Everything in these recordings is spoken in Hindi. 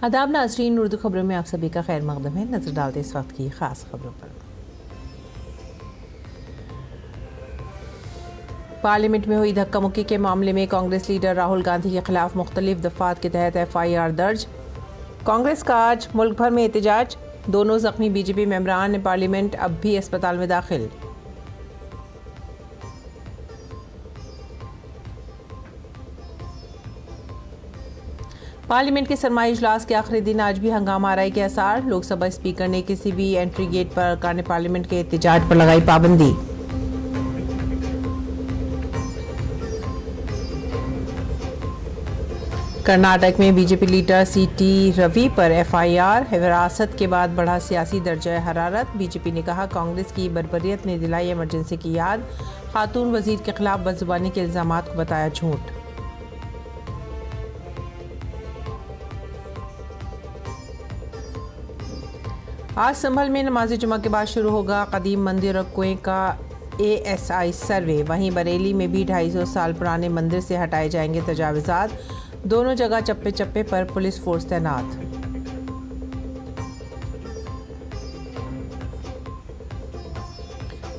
आदाब नाज़रीन, उर्दू खबरों में आप सभी का खैर मकदम है। नजर डालते इस वक्त की खास खबरों पर। पार्लियामेंट में हुई धक्का मुक्की के मामले में कांग्रेस लीडर राहुल गांधी के खिलाफ मुख्तलिफ दफात के तहत FIR दर्ज। कांग्रेस का आज मुल्क भर में एहतजाज। दोनों जख्मी BJP मेंबरान ने पार्लियामेंट अब भी अस्पताल में दाखिल। पार्लियामेंट के सरमाई इजलास के आखिरी दिन आज भी हंगामा आराई के आसार। लोकसभा स्पीकर ने किसी भी एंट्री गेट पर अरकान पार्लियामेंट के एहतजाज पर लगाई पाबंदी। कर्नाटक में BJP लीडर CT रवि पर FIR। हिरासत के बाद बढ़ा सियासी दर्जा हरारत। BJP ने कहा कांग्रेस की बर्बरियत ने दिलाई इमरजेंसी की याद। खातून वजीर के खिलाफ बदजुबानी के इल्जामात को बताया झूठ। आज संभल में नमाज जुमा के बाद शुरू होगा कदीम मंदिर और कुएं का ASI सर्वे। वहीं बरेली में भी 250 साल पुराने मंदिर से हटाए जाएंगे तजावुज़ात। दोनों जगह चप्पे चप्पे पर पुलिस फोर्स तैनात।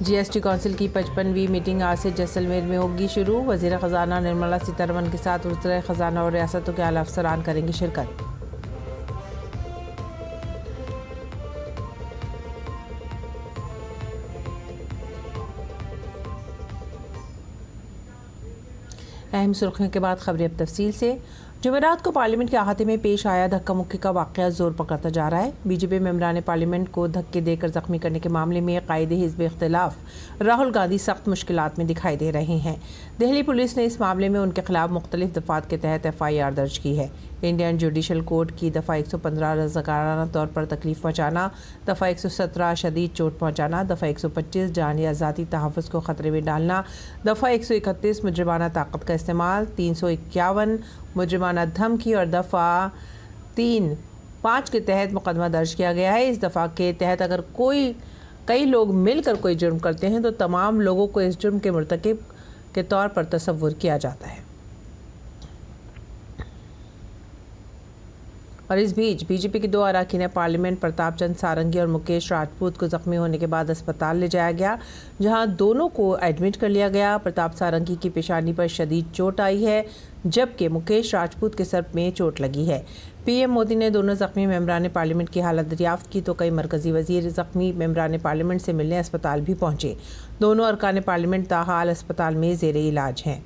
GST काउंसिल की 55वीं मीटिंग आज से जैसलमेर में होगी शुरू। वज़ीर ख़जाना निर्मला सीतारमण के साथ वज़ीर ख़जाना और रियासतों के आला अफसरान करेंगे शिरकत। अहम सुर्खियों के बाद खबरें अब तफसील से। जुमेरात को पार्लियामेंट के अहाते में पेश आया धक्का मुक्की का वाक़या जोर पकड़ता जा रहा है। BJP मेंबरान पार्लियामेंट को धक्के देकर जख्मी करने के मामले में कायदे हिज़्ब इख्तिलाफ राहुल गांधी सख्त मुश्किलात में दिखाई दे रहे हैं। दिल्ली पुलिस ने इस मामले में उनके खिलाफ मुख्तलिफ दफात के तहत FIR दर्ज की है। इंडियन जुडिशल कोड की दफ़ा 115 रज़ाकाराना तौर पर तकलीफ पहुँचाना, दफ़ा 117 शदीद चोट पहुँचाना, दफ़ा 125 जान या ज़ाती तहफ़्फ़ुज़ को ख़तरे में डालना, दफ़ा 131 मुजरिमाना ताकत का इस्तेमाल, 351 मुजरिमाना धमकी और दफ़ा 3-5 के तहत मुकदमा दर्ज किया गया है। इस दफ़ा के तहत अगर कई लोग मिलकर कोई जुर्म करते हैं तो तमाम लोगों को इस जुर्म के मुर्तकिब के तौर पर तस्वुर किया जाता है। और इस बीच BJP के 2 अरकान पार्लियामेंट प्रताप चंद सारंगी और मुकेश राजपूत को जख्मी होने के बाद अस्पताल ले जाया गया, जहां दोनों को एडमिट कर लिया गया। प्रताप सारंगी की पेशानी पर शदीद चोट आई है, जबकि मुकेश राजपूत के सर में चोट लगी है। PM मोदी ने दोनों जख्मी मेंबरान पार्लियामेंट की हालत दरियाफ्त की तो कई मरकजी वजीर जख्मी मेंबरान पार्लियामेंट से मिलने अस्पताल भी पहुंचे। दोनों अरकान पार्लियामेंट ताहाल अस्पताल में ज़ेरे इलाज हैं।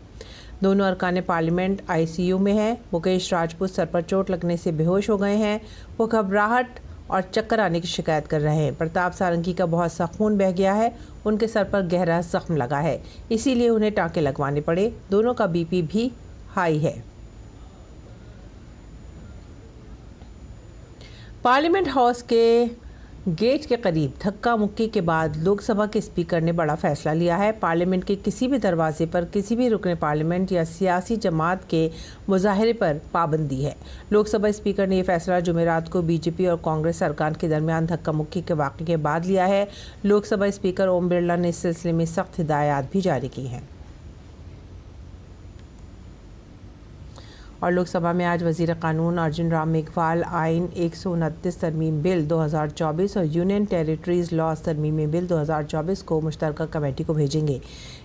दोनों अरकान पार्लियामेंट ICU में हैं। मुकेश राजपूत सर पर चोट लगने से बेहोश हो गए हैं। वो घबराहट और चक्कर आने की शिकायत कर रहे हैं। प्रताप सारंगी का बहुत सा खून बह गया है। उनके सर पर गहरा जख्म लगा है, इसीलिए उन्हें टाँके लगवाने पड़े। दोनों का BP भी हाई है। पार्लियामेंट हाउस के गेट के करीब धक्का मुक्की के बाद लोकसभा के स्पीकर ने बड़ा फैसला लिया है। पार्लियामेंट के किसी भी दरवाजे पर किसी भी रुकन पार्लियामेंट या सियासी जमात के मुजाहरे पर पाबंदी है। लोकसभा स्पीकर ने यह फैसला जुमेरात को BJP और कांग्रेस सरकार के दरमियान धक्का मुक्की के वाक़े के बाद लिया है। लोकसभा स्पीकर ओम बिरला ने इस सिलसिले में सख्त हिदायत भी जारी की हैं। और लोकसभा में आज वज़ीर कानून अर्जुन राम मेघवाल आइन 129 तरमीम बिल 2024 और यूनियन टेरिटरीज लॉज तरमीमी बिल 2024 को मुश्तरका कमेटी को भेजेंगे।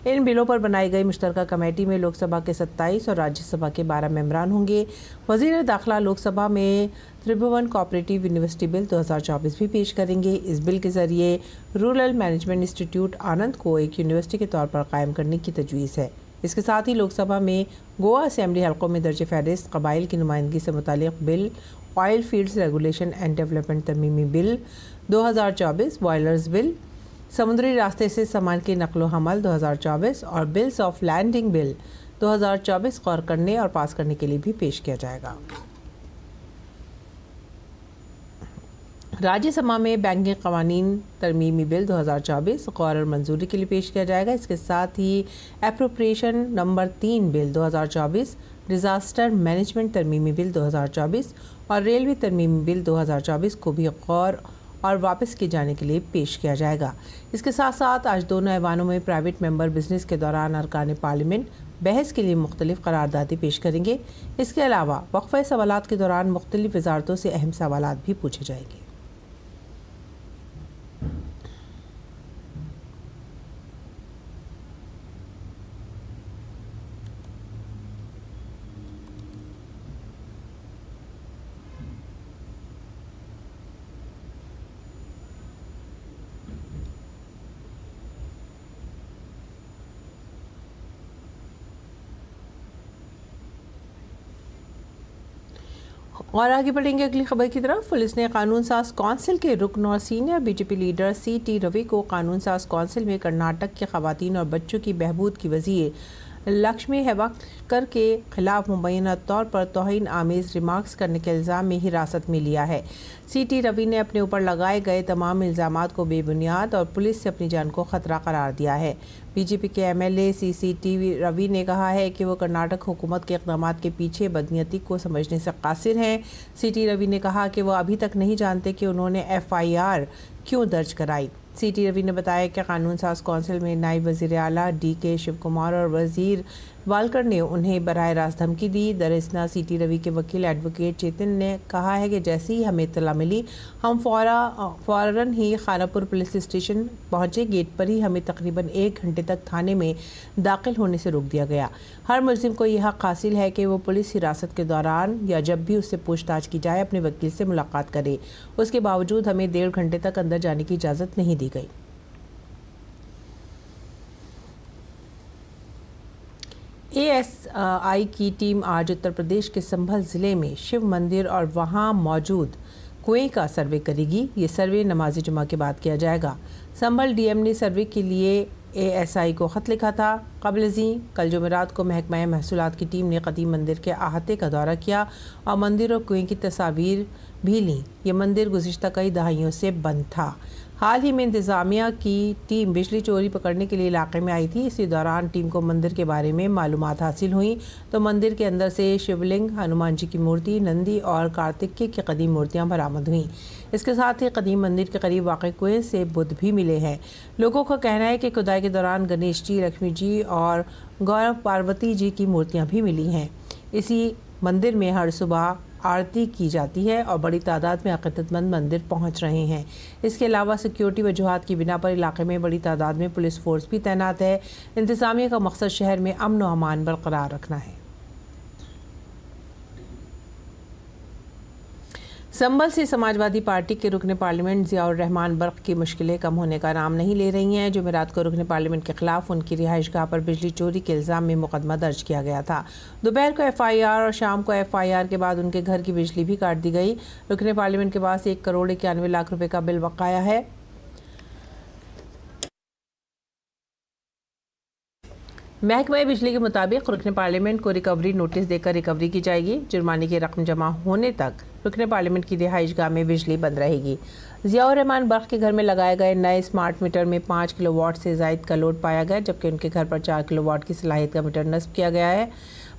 इन बिलों पर बनाई गई मुश्तरका कमेटी में लोकसभा के 27 और राज्यसभा के 12 मेंबरान होंगे। वज़ीर दाखिला लोकसभा में त्रिभुवन कोऑपरेटिव यूनिवर्सिटी बिल 2024 भी पेश करेंगे। इस बिल के ज़रिए रूरल मैनेजमेंट इंस्टीट्यूट आनंद को एक यूनिवर्सिटी के तौर पर कायम करने की तजवीज़ है। इसके साथ ही लोकसभा में गोवा असेंबली हलकों में दर्ज फहरिस्त कबाइल की नुमाइंदगी से मुतालिक bill, oil fields regulation and development तरमीमी बिल 2024, बॉयलर्स बिल, समुद्री रास्ते से सामान की नकलो हमल 2024 और बिल्स ऑफ लैंडिंग बिल 2024 गौर करने और पास करने के लिए भी पेश किया जाएगा। राज्यसभा में बैंकिंग कवानीन तरमीमी बिल 2024 गौर और मंजूरी के लिए पेश किया जाएगा। इसके साथ ही appropriation number 3 bill 2024, disaster management तरमीमी बिल 2024 और रेलवे तरमीमी बिल 2024 को भी गौर और वापस किए जाने के लिए पेश किया जाएगा। इसके साथ साथ आज दोनों ऐवानों में प्राइवेट मेंबर बिजनेस के दौरान अरकान पार्लियामेंट बहस के लिए मुख्तलिफ करारदादें पेश करेंगे। इसके अलावा वक्फा सवालात के दौरान मुख्तलिफ वजारतों से अहम सवालात भी पूछे जाएंगे। और आगे बढ़ेंगे अगली खबर की तरफ। पुलिस ने कानून साज कौंसिल के रुकन और senior BJP leader CT Ravi को कानून साज कौंसिल में कर्नाटक के खवातीन और बच्चों की बहबूद की वजीर लक्ष्मी हेवाकर के खिलाफ मुबैना तौर पर तौहीन आमेज रिमार्क्स करने के इल्ज़ाम में हिरासत में लिया है। CT रवि ने अपने ऊपर लगाए गए तमाम इल्ज़ामात को बेबुनियाद और पुलिस से अपनी जान को खतरा करार दिया है। बीजेपी के MLA CT रवि ने कहा है कि वो कर्नाटक हुकूमत के इक़दाम के पीछे बदनीयती को समझने से कासिर हैं। CT रवि ने कहा कि वो अभी तक नहीं जानते कि उन्होंने FIR क्यों दर्ज कराई। CT रवि ने बताया कि कानून साज कौंसिल में नायब वज़ीर आला DK शिव कुमार और वज़ीर वालकर ने उन्हें बराह रास्त धमकी दी। दरअसल CT रवि के वकील एडवोकेट चेतन ने कहा है कि जैसे ही हमें इत्तला मिली हम फ़ौरन ही खानापुर पुलिस स्टेशन पहुंचे। गेट पर ही हमें तकरीबन 1 घंटे तक थाने में दाखिल होने से रोक दिया गया। हर मुल्ज़िम को यह हक़ हासिल है कि वो पुलिस हिरासत के दौरान या जब भी उससे पूछताछ की जाए अपने वकील से मुलाकात करे। उसके बावजूद हमें 1.5 घंटे तक अंदर जाने की इजाज़त नहीं दी गई। ASI की टीम आज उत्तर प्रदेश के संभल ज़िले में शिव मंदिर और वहां मौजूद कुएं का सर्वे करेगी। ये सर्वे नमाज जुमा के बाद किया जाएगा। संभल DM ने सर्वे के लिए ASI को ख़त लिखा था। क़ब्ल कल जुमेरात को महकमा महसूलात की टीम ने क़दीम मंदिर के अहाते का दौरा किया और मंदिर और कुएं की तस्वीर भी ली। ये मंदिर गुज़िश्ता कई दहाइयों से बंद था। हाल ही में इंतज़ामिया की टीम बिजली चोरी पकड़ने के लिए इलाके में आई थी। इसी दौरान टीम को मंदिर के बारे में मालूमात हासिल हुई तो मंदिर के अंदर से शिवलिंग, हनुमान जी की मूर्ति, नंदी और कार्तिकेय की कदीम मूर्तियां बरामद हुईं। इसके साथ ही कदीम मंदिर के करीब वाक़ कुएं से बुत भी मिले हैं। लोगों का कहना है कि खुदाई के दौरान गणेश जी, लक्ष्मी जी और गौरव पार्वती जी की मूर्तियाँ भी मिली हैं। इसी मंदिर में हर सुबह आरती की जाती है और बड़ी तादाद में अक़ीदतमंद मंदिर पहुंच रहे हैं। इसके अलावा सिक्योरिटी वजूहात की बिना पर इलाके में बड़ी तादाद में पुलिस फोर्स भी तैनात है। इंतज़ामिया का मकसद शहर में अमन व अमान बरकरार रखना है। संभल से समाजवादी पार्टी के रुकन पार्लियामेंट ज़ियाउर रहमान बर्क़ की मुश्किलें कम होने का नाम नहीं ले रही हैं। जुमेरात को रुकन पार्लियामेंट के खिलाफ उनकी रिहाइशगाह पर बिजली चोरी के इल्ज़ाम में मुकदमा दर्ज किया गया था। दोपहर को FIR और शाम को FIR के बाद उनके घर की बिजली भी काट दी गई। रुकन पार्लियामेंट के पास 1 करोड़ 91 लाख रुपए का बिल बकाया है। महकमा बिजली के मुताबिक रुकन पार्लियामेंट को रिकवरी नोटिस देकर रिकवरी की जाएगी। जुर्माने की रकम जमा होने तक रुकन पार्लियामेंट की रिहाइशगाह में बिजली बंद रहेगी। ज़ियाउर रहमान बर्क़ के घर में लगाए गए नए स्मार्ट मीटर में 5 किलोवाट से ज़ायद का लोड पाया गया, जबकि उनके घर पर 4 किलोवाट की सलाहियत का मीटर नस्ब किया गया है।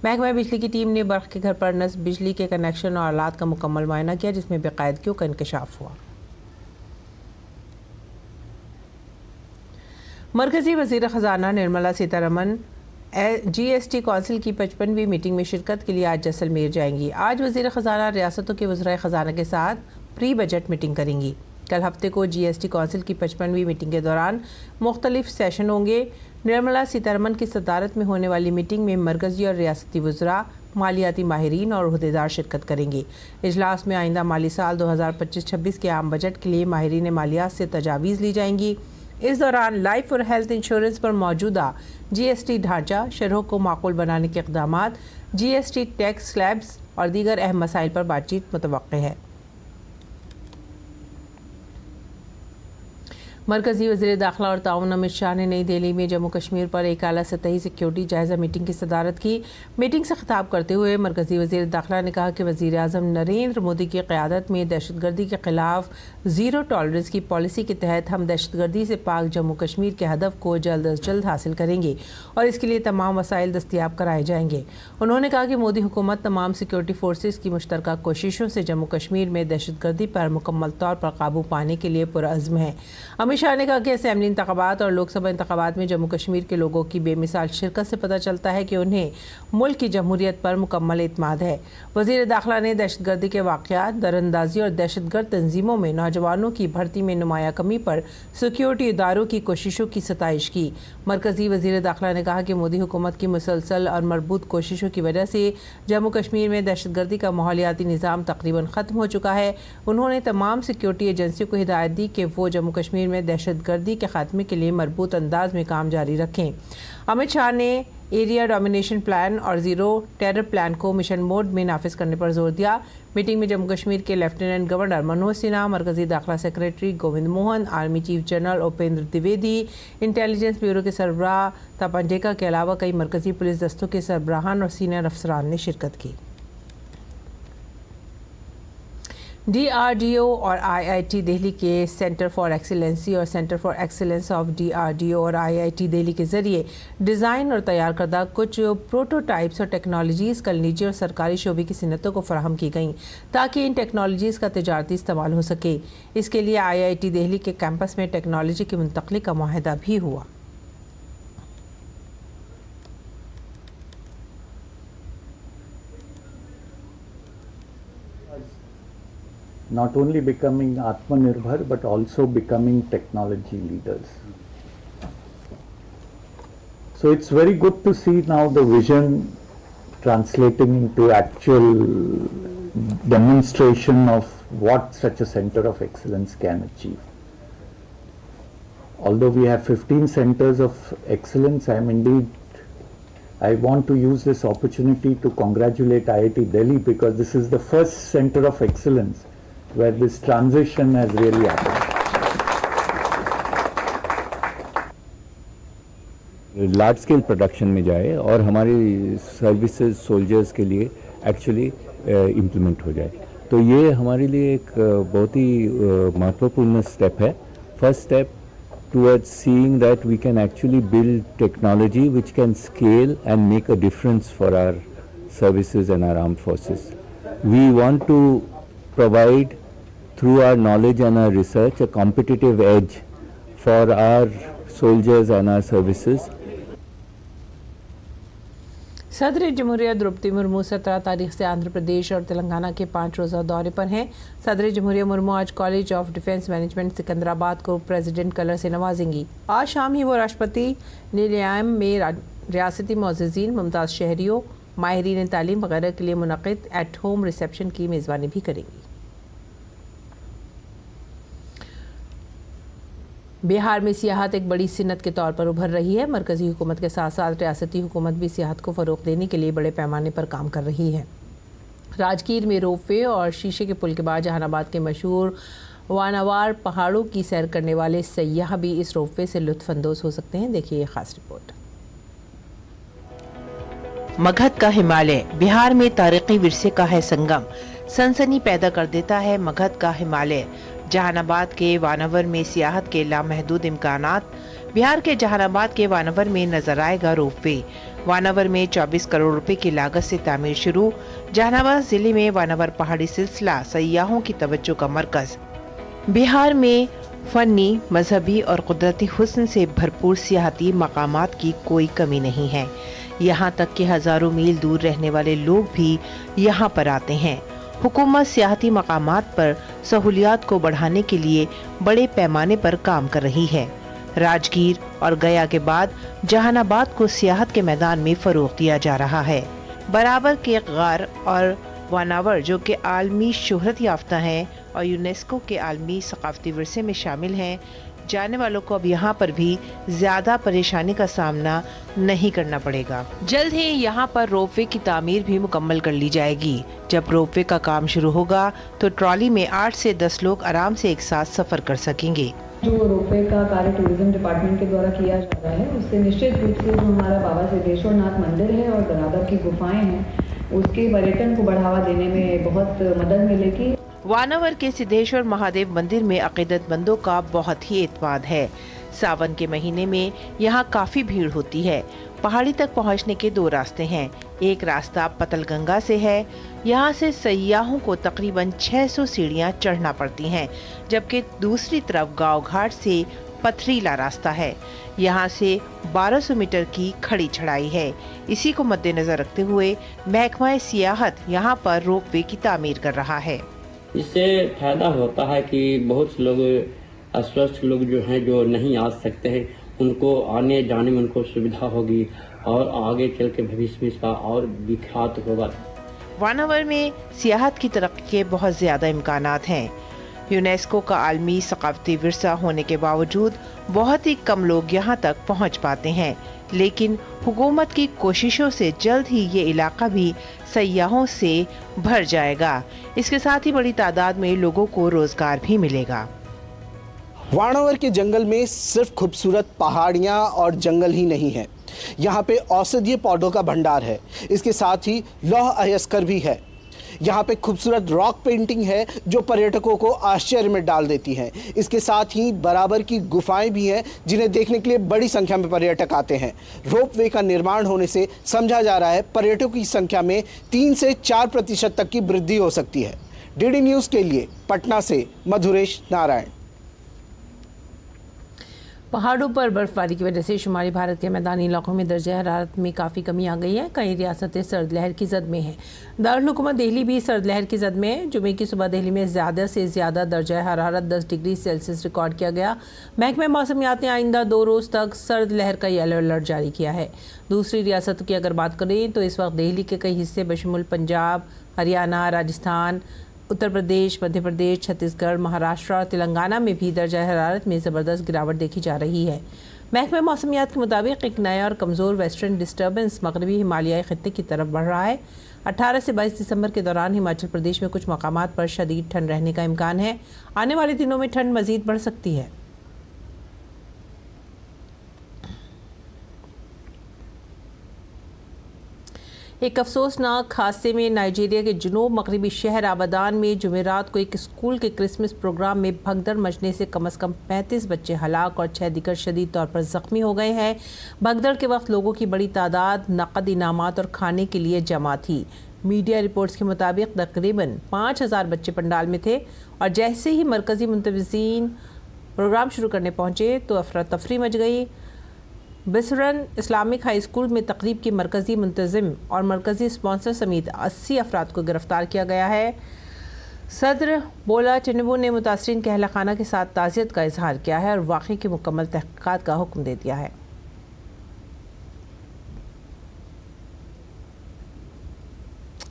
महकमा बिजली की टीम ने बर्क़ के घर पर नस्ब बिजली के कनेक्शन और आलात का मुकम्मल मुआयना किया, जिसमें बेकायदगियों का इंकशाफ हुआ। मरकज़ी वज़ीर ख़ज़ाना निर्मला सीतारमन GST कौंसिल की 55वीं मीटिंग में शिरकत के लिए आज जैसलमेर जाएंगी। आज वज़ीर ख़ज़ाना रियासतों के वज़राए ख़ज़ाना के साथ प्री बजट मीटिंग करेंगी। कल हफ्ते को GST कौंसिल की 55वीं मीटिंग के दौरान मुख्तलिफ सेशन होंगे। निर्मला सीतारमन की सदारत में होने वाली मीटिंग में मरकज़ी और रियासती वज़रा, मालियाती माहिरीन और ओहदेदार शिरकत करेंगे। इजलास में आइंदा माली साल 2025-26 के आम बजट के लिए माहिरीन मालियात से तजावीज़ ली जाएंगी। इस दौरान लाइफ और हेल्थ इंश्योरेंस पर मौजूदा GST ढांचा, शरहों को माकूल बनाने के इक़दामात, GST टैक्स स्लैब्स और दीगर अहम मसाइल पर बातचीत मुतवक्के है। मरकज़ी वज़ीर दाखिला और ताउन अमित शाह ने नई दिल्ली में जम्मू कश्मीर पर एक आला सतही सिक्योरिटी जायज़ा मीटिंग की सदारत की। मीटिंग से खिताब करते हुए मरकज़ी वज़ीर दाखिला ने कहा कि वज़ीर आज़म नरेंद्र मोदी की क़यादत में दहशतगर्दी के ख़िलाफ़ ज़ीरो टॉलरेंस की पॉलिसी के तहत हम दहशतगर्दी से पाक जम्मू कश्मीर के हदफ को जल्द अज जल्द हासिल करेंगे और इसके लिए तमाम वसाइल दस्तियाब कराए जाएंगे। उन्होंने कहा कि मोदी हुकूमत तमाम सिक्योरिटी फोर्सेस की मुश्तरका कोशिशों से जम्मू कश्मीर में दहशतगर्दी पर मुकम्मल तौर पर काबू पाने के लिए पुरअज़्म है। अमित शाह ने कहा कि असेंबली इंतखाबात और लोकसभा इंतखाबात में जम्मू कश्मीर के लोगों की बेमिसाल शिरकत से पता चलता है कि उन्हें मुल्क की जमहूरियत पर मुकम्मल एतमाद है। वज़ीर दाखिला ने दहशतगर्दी के वाक़यात, दरअंदाजी और दहशतगर्द तंजीमों में नौजवानों की भर्ती में नुमाया कमी पर सिक्योरिटी इदारों की कोशिशों की सताइश की। मरकज़ी वज़ीर दाखिला ने कहा कि मोदी हुकूमत की मुसलसल और मरबूत कोशिशों की वजह से जम्मू कश्मीर में दहशतगर्दी का माहौलियाती निज़ाम तकरीबन ख़त्म हो चुका है। उन्होंने तमाम सिक्योरिटी एजेंसियों को हिदायत दी कि वो जम्मू कश्मीर में दहशतगर्दी के खात्मे के लिए मरबूत अंदाज में काम जारी रखें। अमित शाह ने एरिया डोमिनेशन प्लान और ज़ीरो टेरर प्लान को मिशन मोड में नाफिज करने पर जोर दिया। मीटिंग में जम्मू कश्मीर के लेफ्टिनेंट गवर्नर मनोज सिन्हा, मरकजी दाखिला secretary Govind Mohan, army chief general Upendra Dwivedi, intelligence bureau के सरबराह तपंजेका के अलावा कई मरकजी पुलिस दस्तों के सरबराहान और सीनियर अफसरान ने शिरकत की। DRDO और IIT दिल्ली के सेंटर फॉर एक्सीलेंसी और centre for excellence of DRDO और IIT दिल्ली के ज़रिए डिज़ाइन और तैयार करदा कुछ प्रोटोटाइप्स और टेक्नोलॉजीज़ कल निजी और सरकारी शोबे की सनतों को फराहम की गई ताकि इन टेक्नोलॉजीज़ का तिजारती इस्तेमाल हो सके। इसके लिए IIT दिल्ली के कैंपस में टेक्नोलॉजी की मुंतकली का मुआहदा भी हुआ। Not only becoming Atmanirbhar but also becoming technology leaders. So it's very good to see now the vision translating into actual demonstration of what such a center of excellence can achieve. Although we have 15 centers of excellence, I want to use this opportunity to congratulate IIT Delhi because this is the first center of excellence where this transition has really happened. Large scale production में जाए और हमारी सर्विसेज सोल्जर्स के लिए एक्चुअली इम्प्लीमेंट हो जाए, तो ये हमारे लिए एक बहुत ही महत्वपूर्ण स्टेप है। First step towards seeing that we can actually build technology which can scale and make a difference for our services and our armed forces. We want to provide through our knowledge and our research a competitive edge for our soldiers and our services. सदर जमहूरिया द्रौपदी मुर्मू 17 तारीख से आंध्र प्रदेश और तेलंगाना के 5 रोज़ा दौरे पर हैं। सदर जमहूरिया मुर्मू आज college of defence management Secunderabad को प्रेसिडेंट कलर से नवाजेंगी। आज शाम ही वो राष्ट्रपति निलयम में रियासती मोअज़्ज़िज़ीन, मुमताज़ शहरियों, माहिरीन तालीम वगैरह के लिए मुनक़िद एट होम रिसेप्शन की मेज़बानी भी करेंगी। बिहार में सियाहत एक बड़ी सिन्नत के तौर पर उभर रही है। मरकजी हुकूमत के साथ साथ रियासती हुकूमत भी सियाहत को फ़रोग़ देने के लिए बड़े पैमाने पर काम कर रही है। राजगीर में रोपवे और शीशे के पुल के बाद जहानाबाद के मशहूर वानावार पहाड़ों की सैर करने वाले सयाह भी इस रोपवे से लुत्फ़अंदोज़ हो सकते हैं। देखिए ये ख़ास रिपोर्ट। मगध का हिमालय बिहार में तारीख़ी विरसे का है संगम। सनसनी पैदा कर देता है मगध का हिमालय। जहानाबाद के वानावर में सियाहत के लामहदूद इम्कानात। बिहार के जहानाबाद के वानावर में नजर आएगा रोपवे। वानावर में 24 करोड़ रुपए की लागत से तामीर शुरू। जहानाबाद जिले में वानावर पहाड़ी सिलसिला सयाहों की तवज्जो का मरकज। बिहार में फनी, मजहबी और कुदरती हुस्न से भरपूर सियाहती मकामात की कोई कमी नहीं है। यहाँ तक कि हजारों मील दूर रहने वाले लोग भी यहाँ पर आते हैं। हुकूमत सियाहती मकामात पर सहूलियात को बढ़ाने के लिए बड़े पैमाने पर काम कर रही है। राजगीर और गया के बाद जहानाबाद को सियाहत के मैदान में फरोग दिया जा रहा है। बराबर के गार और वानावर जो कि आलमी शोहरत याफ्ता हैं और यूनेस्को के आलमी सकाफती विरसे में शामिल हैं, जाने वालों को अब यहाँ पर भी ज्यादा परेशानी का सामना नहीं करना पड़ेगा। जल्द ही यहाँ पर रोपवे की तामीर भी मुकम्मल कर ली जाएगी। जब रोपवे का काम शुरू होगा तो ट्रॉली में 8 से 10 लोग आराम से एक साथ सफर कर सकेंगे। जो रोपवे का कार्य टूरिज्म डिपार्टमेंट के द्वारा किया जा रहा है, उससे निश्चित रूप से जो हमारा बाबा सिद्धेश्वर नाथ मंदिर है और बराबर की गुफाएं हैं, उसके पर्यटन को बढ़ावा देने में बहुत मदद मिलेगी। वानावर के सिद्धेश्वर महादेव मंदिर में अकीदतमंदों का बहुत ही एतमाद है। सावन के महीने में यहाँ काफी भीड़ होती है। पहाड़ी तक पहुँचने के 2 रास्ते हैं, एक रास्ता पतलगंगा से है। यहाँ से सैयाहों को तकरीबन 600 सीढ़ियाँ चढ़ना पड़ती हैं, जबकि दूसरी तरफ गांव घाट से पथरीला रास्ता है। यहाँ से 1200 मीटर की खड़ी चढ़ाई है। इसी को मद्देनजर रखते हुए महकमा सियाहत यहाँ पर रोपवे की तामीर कर रहा है। इससे फायदा होता है कि बहुत से लोग अस्वस्थ लोग जो हैं, जो नहीं आ सकते हैं, उनको आने जाने में उनको सुविधा होगी और आगे चल के भविष्य में इसका और विख्यात होगा। वानावर में सियाहत की तरक्की के बहुत ज़्यादा इम्कानात हैं। यूनेस्को का आलमी सकाफती विरसा होने के बावजूद बहुत ही कम लोग यहाँ तक पहुँच पाते हैं, लेकिन हुकूमत की कोशिशों से जल्द ही ये इलाका भी सैयाहों से भर जाएगा। इसके साथ ही बड़ी तादाद में लोगों को रोजगार भी मिलेगा। वानावर के जंगल में सिर्फ खूबसूरत पहाड़ियाँ और जंगल ही नहीं है, यहाँ पे औषधीय पौधों का भंडार है। इसके साथ ही लौह अयस्कर भी है। यहाँ पे खूबसूरत रॉक पेंटिंग है जो पर्यटकों को आश्चर्य में डाल देती हैं। इसके साथ ही बराबर की गुफाएं भी हैं जिन्हें देखने के लिए बड़ी संख्या में पर्यटक आते हैं। रोपवे का निर्माण होने से समझा जा रहा है पर्यटकों की संख्या में 3 से 4% तक की वृद्धि हो सकती है। डीडी न्यूज़ के लिए पटना से मधुरेश नारायण। पहाड़ों पर बर्फबारी की वजह से शुमारी भारत के मैदानी इलाकों में दर्जा हरारत में काफ़ी कमी आ गई है। कई रियासतें सर्द लहर की जद में हैं। दारुल हुकूमत दिल्ली भी सर्द लहर की जद में है। जुमे की सुबह दिल्ली में ज़्यादा से ज़्यादा दर्जा हरारत 10 डिग्री सेल्सियस रिकॉर्ड किया गया। महकमा मौसमियात ने आइंदा 2 रोज़ तक सर्द लहर का येलो अलर्ट जारी किया है। दूसरी रियासतों की अगर बात करें तो इस वक्त दिल्ली के कई हिस्से बशमुल पंजाब, हरियाणा, राजस्थान, उत्तर प्रदेश, मध्य प्रदेश, छत्तीसगढ़, महाराष्ट्र और तेलंगाना में भी दर्जा हरारत में ज़बरदस्त गिरावट देखी जा रही है। महकमा मौसमियात के मुताबिक एक नया और कमज़ोर वेस्टर्न डिस्टर्बेंस मगरबी हिमालयाई खित्ते की तरफ बढ़ रहा है। 18 से 22 दिसंबर के दौरान हिमाचल प्रदेश में कुछ मकामात पर शदीद ठंड रहने का इम्कान है। आने वाले दिनों में ठंड मज़ीद बढ़ सकती है। एक अफसोसनाक हादसे में नाइजीरिया के जुनूब मगरबी शहर आबादान में जुमेरात को एक स्कूल के क्रिसमस प्रोग्राम में भगदड़ मचने से कम 35 बच्चे हलाक और 6 दीगर शदीद तौर पर जख्मी हो गए हैं। भगदड़ के वक्त लोगों की बड़ी तादाद नकद इनामात और खाने के लिए जमा थी। मीडिया रिपोर्ट्स के मुताबिक तकरीबन 5000 बच्चे पंडाल में थे और जैसे ही मरकज़ी मुंतज़िमीन प्रोग्राम शुरू करने पहुँचे तो अफरा तफरी मच गई। बिसरन इस्लामिक हाई स्कूल में तकरीब की मरकज़ी मुंतज़िम और मरकज़ी स्पॉन्सर समेत 80 अफराद को गिरफ्तार किया गया है। सदर बोला तिनुबू ने मुतासरीन के अहल खाना के साथ ताज़ियत का इजहार किया है और वाक़े की मुकम्मल तहक़ीक़ात का हुक्म दे दिया है।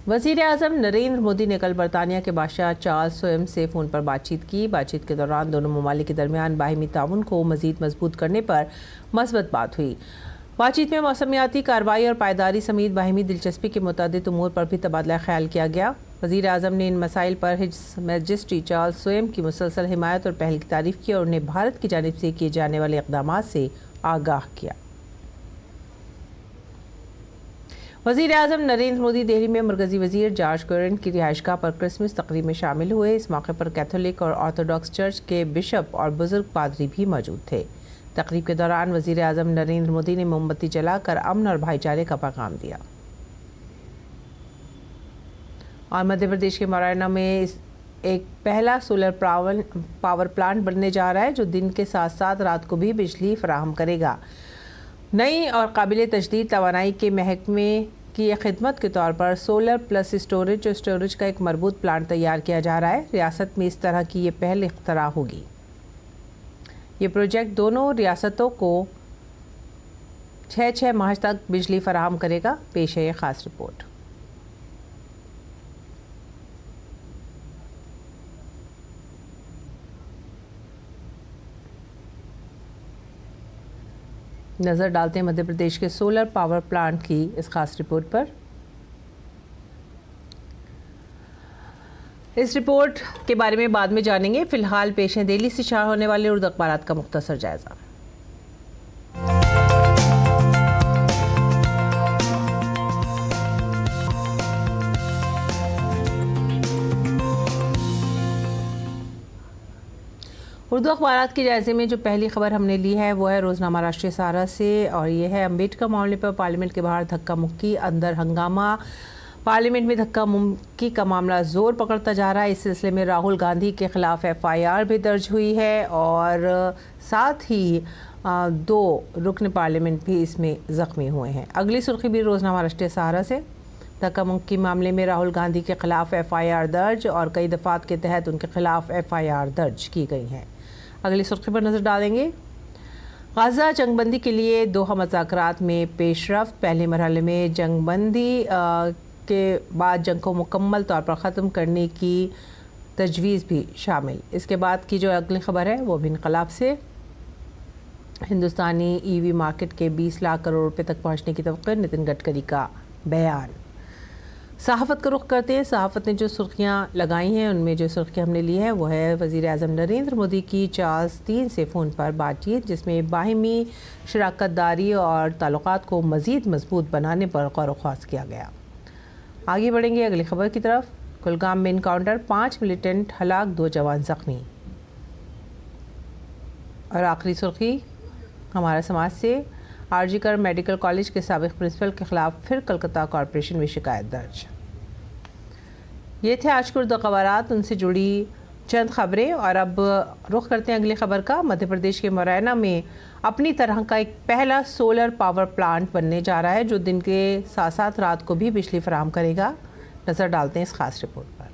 वज़ीर आज़म नरेंद्र मोदी ने कल बरतानिया के बादशाह चार्ल्स स्वयं से फ़ोन पर बातचीत की। बातचीत के दौरान दोनों ममालिक के दरमियान बाहिमी ताउन को मज़ीद मजबूत करने पर मस्बत बात हुई। बातचीत में मौसमियाती कार्रवाई और पायदारी समेत बाहिमी दिलचस्पी के मुतादिद उमूर पर भी तबादला ख्याल किया गया। वज़ीर आज़म ने इन मसाइल पर हिज मैजेस्टी चार्ल्स स्वयं की मुसलसल हिमायत और पहल की तारीफ़ की और उन्हें भारत की जानिब से किए जाने वाले इक़दामात से आगाह किया। वज़ीर आज़म नरेंद्र मोदी दिल्ली में मरकज़ी वज़ीर जॉर्ज कुरियन की रिहाइशगाह पर क्रिसमस तकरीब में शामिल हुए। इस मौके पर कैथोलिक और ऑर्थोडॉक्स चर्च के बिशप और बुजुर्ग पादरी भी मौजूद थे। तकरीब के दौरान वज़ीर आज़म नरेंद्र मोदी ने मोमबत्ती जलाकर अमन और भाईचारे का पैगाम दिया। और मध्य प्रदेश के मुरैना में एक पहला सोलर पावर प्लांट बनने जा रहा है जो दिन के साथ साथ रात को भी बिजली फराहम करेगा। नई और काबिल तजदीद तवानाई के महकमे की खिदमत के तौर पर सोलर प्लस स्टोरेज और स्टोरेज का एक मरबूत प्लांट तैयार किया जा रहा है। रियासत में इस तरह की ये पहल इख्तरा होगी। ये प्रोजेक्ट दोनों रियासतों को 6 माह तक बिजली फराहम करेगा। पेश है ये ख़ास रिपोर्ट। नज़र डालते हैं मध्य प्रदेश के सोलर पावर प्लांट की इस खास रिपोर्ट पर। इस रिपोर्ट के बारे में बाद में जानेंगे। फिलहाल पेश है दिल्ली से शाया होने वाले उर्दू अखबारात का मुख्तसर जायजा। उर्दू अखबारात के जायजे में जो पहली खबर हमने ली है वो है रोज़नामा राष्ट्रीय सहारा से, और ये है अम्बेडकर मामले पर पार्लियामेंट के बाहर धक्का मुक्की, अंदर हंगामा। पार्लियामेंट में धक्का मुक्की का मामला जोर पकड़ता जा रहा है। इस सिलसिले में राहुल गांधी के खिलाफ FIR भी दर्ज हुई है और साथ ही 2 रुकन पार्लियामेंट भी इसमें ज़ख्मी हुए हैं। अगली सुर्खी भी रोज़नामा राष्ट्रीय सहारा से, धक्का मुक्की मामले में राहुल गांधी के खिलाफ FIR दर्ज और कई दफ़ात के तहत उनके खिलाफ FIR दर्ज की गई हैं। अगली सुर्खी पर नज़र डालेंगे। गाज़ा जंगबंदी के लिए दोहा मुज़ाकरात में पेशरफ्त, पहले मरहले में जंगबंदी के बाद जंग को मुकम्मल तौर पर ख़त्म करने की तजवीज़ भी शामिल। इसके बाद की जो अगली खबर है वो भी इनकलाब से, हिंदुस्तानी EV मार्केट के 20 लाख करोड़ रुपए तक पहुंचने की तवक्को, नितिन गडकरी का बयान। सहाफ़त का रुख करते हैं। सहाफ़त ने जो सुर्खियाँ लगाई हैं उनमें जो सुर्खी हमने ली है वो है वज़ीर आज़म नरेंद्र मोदी की चार्ल्स 3 से फ़ोन पर बातचीत, जिसमें बाहिमी शराकत दारी और ताल्लुकात को मज़ीद मजबूत बनाने पर गौर व ख़ास किया गया। आगे बढ़ेंगे अगली खबर की तरफ। कुलगाम में इनकाउंटर, 5 मिलिटेंट हलाक, 2 जवान ज़ख्मी। और आखिरी सुर्खी हमारा समाज से, RG मेडिकल कॉलेज के साबिक़ प्रिंसिपल के खिलाफ फिर कलकत्ता कॉरपोरेशन में शिकायत दर्ज। ये थे आज के उर्दू अखबारात, उनसे जुड़ी चंद खबरें। और अब रुख करते हैं अगली खबर का। मध्य प्रदेश के मुरैना में अपनी तरह का एक पहला सोलर पावर प्लांट बनने जा रहा है जो दिन के साथ साथ रात को भी बिजली फराहम करेगा। नज़र डालते हैं इस खास रिपोर्ट पर।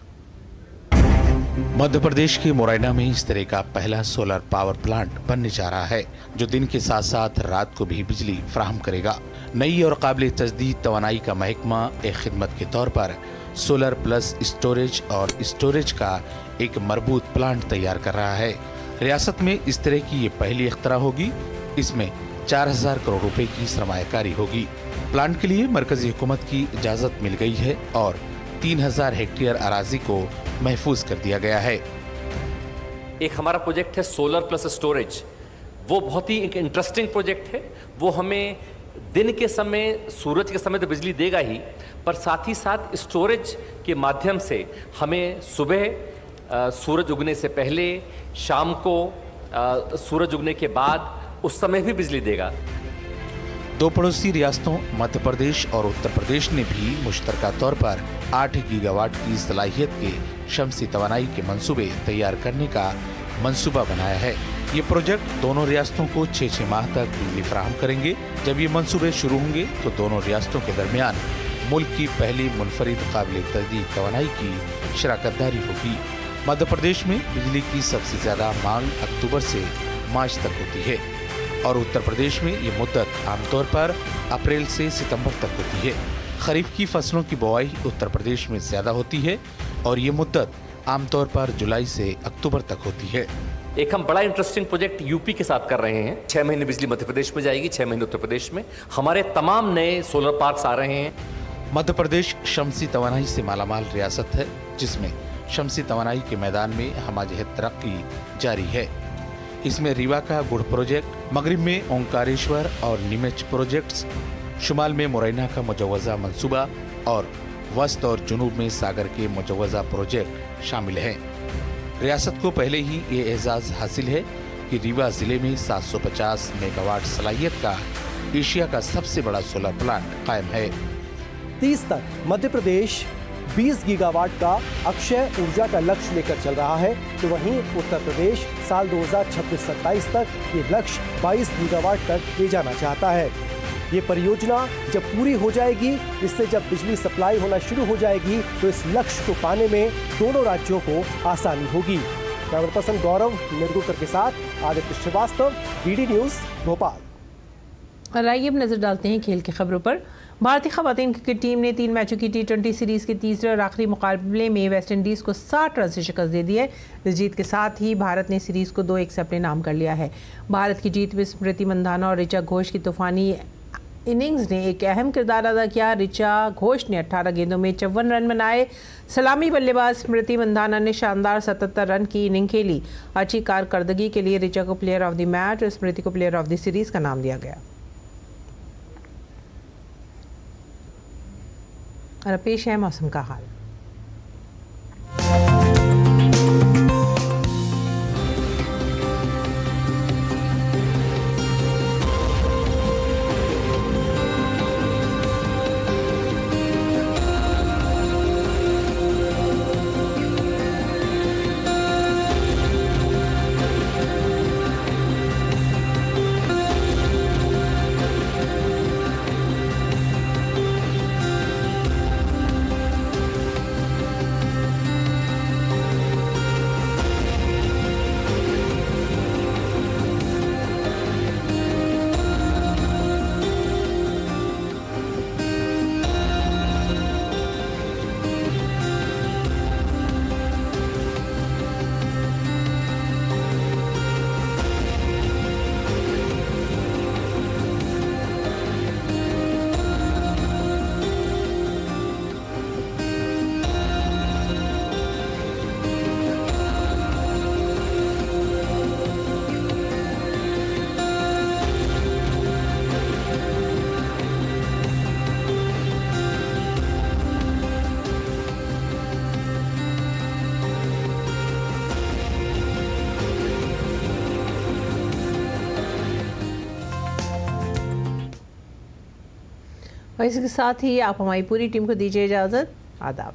मध्य प्रदेश के मुरैना में इस तरह का पहला सोलर पावर प्लांट बनने जा रहा है जो दिन के साथ साथ रात को भी बिजली फराहम करेगा। नई और काबिल तजदीद तवानाई का महकमा एक खिदमत के तौर पर सोलर प्लस स्टोरेज और स्टोरेज का एक मरबूत प्लांट तैयार कर रहा है। रियासत में इस तरह की ये पहली इख्तरा होगी। इसमें 4000 करोड़ रुपए की सरमायाकारी होगी। प्लांट के लिए मरकजी हुकूमत की इजाजत मिल गई है और 3000 हेक्टेयर अराजी को महफूज कर दिया गया है। एक हमारा प्रोजेक्ट है सोलर प्लस स्टोरेज, वो बहुत ही एक इंटरेस्टिंग प्रोजेक्ट है। वो हमें दिन के समय, सूरज के समय तो बिजली देगा ही, पर साथ ही साथ स्टोरेज के माध्यम से हमें सुबह सूरज उगने से पहले, शाम को सूरज उगने के बाद, उस समय भी बिजली देगा। 2 पड़ोसी रियासतों मध्य प्रदेश और उत्तर प्रदेश ने भी मुश्तरका तौर पर 8 गीगावाट की सलाहियत के शमसी तवानाई के मंसूबे तैयार करने का मंसूबा बनाया है। ये प्रोजेक्ट दोनों रियासतों को 6-6 माह तक बिजली फराहम करेंगे। जब ये मंसूबे शुरू होंगे तो दोनों रियासतों के दरमियान मुल्क की पहली मुनफरिद काबिल तजदीद तवानाई की शराकतदारी होगी। मध्य प्रदेश में बिजली की सबसे ज्यादा मांग अक्टूबर से मार्च तक होती है और उत्तर प्रदेश में ये मुद्दत आमतौर पर अप्रैल से सितंबर तक होती है। खरीफ की फसलों की बुआई उत्तर प्रदेश में ज्यादा होती है और ये मुद्दत आमतौर पर जुलाई से अक्टूबर तक होती है। एक हम बड़ा इंटरेस्टिंग प्रोजेक्ट यूपी के साथ कर रहे हैं। 6 महीने बिजली मध्य प्रदेश में जाएगी, 6 महीने उत्तर प्रदेश में। हमारे तमाम नए सोलर पार्क्स आ रहे हैं। मध्य प्रदेश शमसी तवानाई से मालामाल रियासत है जिसमें शमसी तवानाई के मैदान में हमाजहत तरक्की जारी है। इसमें रीवा का गुड़ प्रोजेक्ट, मगरिब में ओंकारेश्वर और नीमच प्रोजेक्ट्स, शुमाल में मुरैना का मुजव्वजा मंसूबा और वस्त और जुनूब में सागर के मुजव्वजा प्रोजेक्ट शामिल हैं। रियासत को पहले ही ये एजाज हासिल है कि रीवा जिले में 750 मेगावाट सलाहियत का एशिया का सबसे बड़ा सोलर प्लांट कायम है। 30 तक मध्य प्रदेश 20 गीगावाट का अक्षय ऊर्जा का लक्ष्य लेकर चल रहा है, तो वहीं उत्तर प्रदेश साल 2026-27 तक ये लक्ष्य 22 गीगावाट तक ले जाना चाहता है। ये परियोजना जब पूरी हो जाएगी, इससे जब बिजली सप्लाई होना शुरू हो जाएगी, तो इस लक्ष्य को पाने में दोनों राज्यों को आसानी होगी। कैमरा पर्सन गौरव निर्गुकर के साथ आदित्य श्रीवास्तव, DD न्यूज़, भोपाल। और आइए अब नजर डालते हैं खेल की खबरों पर। भारतीय खवातीन क्रिकेट टीम ने 3 मैचों की T20 सीरीज के तीसरे और आखिरी मुकाबले में वेस्ट इंडीज़ को 60 रन से शिकस्त दे दी है। इस जीत के साथ ही भारत ने सीरीज को 2-1 से अपने नाम कर लिया है। भारत की जीत में स्मृति मंधाना और ऋचा घोष की तूफानी इनिंग्स ने एक अहम किरदार अदा किया। ऋचा घोष ने 18 गेंदों में 54 रन बनाए। सलामी बल्लेबाज स्मृति मंधाना ने शानदार 77 रन की इनिंग खेली। अच्छी कारकर्दगी के लिए ऋचा को प्लेयर ऑफ द मैच और स्मृति को प्लेयर ऑफ द सीरीज का नाम दिया गया। और पेश है मौसम का हाल। और इसके साथ ही आप हमारी पूरी टीम को दीजिए इजाज़त। आदाब।